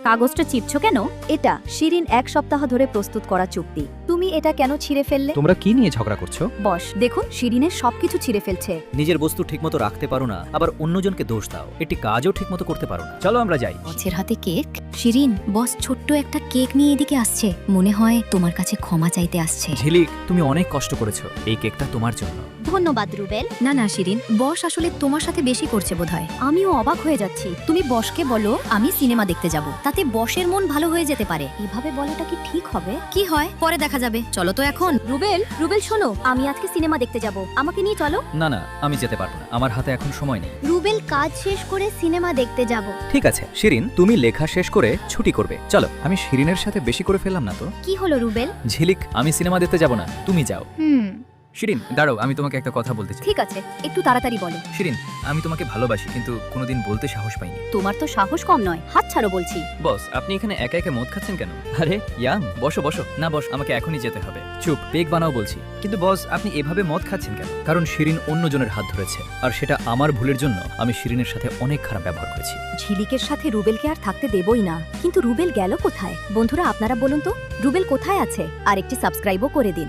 কাগজটা চিপছো কেন? এটা শিরিন 1 সপ্তাহ ধরে প্রস্তুত করা চুক্তি। তুমি এটা কেন ছিঁড়ে ফেললে? তোমরা কি নিয়ে ঝগড়া করছো? বস দেখুন, শিরিনের সবকিছু ছিঁড়ে ফেলছে। নিজের বস্তু ঠিকমতো রাখতে পারো না, আবার অন্যজনকে দোষ দাও। একটি কাজও ঠিকমতো করতে পারো না। চলো আমরা যাই। বসের হাতে কেক। শিরিন, বস ছোট্ট একটা কেক নিয়ে এদিকে আসছে। মনে হয় তোমার কাছে ক্ষমা চাইতে আসছে। ঝিলিক, তুমি অনেক কষ্ট করেছো। এই কেকটা তোমার জন্য। ধন্যবাদ রুবেল। না না শিরিন, বস আসলে তোমার সাথে বেশি করছে বোধহয়। আমিও অবাক হয়ে যাচ্ছি। তুমি বসকে বলো আমি সিনেমা দেখতে যাব, তাতে বসের মন ভালো হয়ে যেতে পারে। এভাবে বলাটা কি ঠিক হবে? কি হয় পরে দেখা যাবে, চলো তো এখন। রুবেল, রুবেল শোনো, আমি আজকে সিনেমা দেখতে যাব, আমাকে নিয়ে চলো। না না, আমি যেতে পারবো না, আমার হাতে এখন সময় নেই। রুবেল, কাজ শেষ করে সিনেমা দেখতে যাব। ঠিক আছে শিরিন, তুমি লেখা শেষ করে ছুটি করবে। চলো। আমি শিরিনের সাথে বেশি করে ফেললাম না তো? কি হলো রুবেল? ঝিলিক, আমি সিনেমা দেখতে যাব না, তুমি যাও। শিরিন দাঁড়াও, আমি তোমাকে একটা কথা বলতে চাই। ঠিক আছে, একটু তাড়াতাড়ি বলো। শিরিন, আমি তোমাকে ভালোবাসি, কিন্তু কোনোদিন বলতে সাহস পাইনি। তোমার তো সাহস কম নয়, হাত ছাড়ো বলছি। বস, আপনি এখানে একা একা মদ খাচ্ছেন কেন? আরে ইয়াং, বসো বসো। না বস, আমাকে এখনই যেতে হবে। চুপ, পেক বানাও বলছি। কিন্তু বস, আপনি এভাবে মদ খাচ্ছেন কেন? কারণ শিরিন অন্যজনের হাত ধরেছে, আর সেটা আমার ভুলের জন্য আমি শিরিনের সাথে অনেক খারাপ ব্যবহার করেছি। ঝিলিকের সাথে রুবেলকে আর থাকতে দেবই না। কিন্তু রুবেল গেল কোথায়? বন্ধুরা আপনারা বলুন তো, রুবেল কোথায় আছে? আর একটি সাবস্ক্রাইবও করে দিন।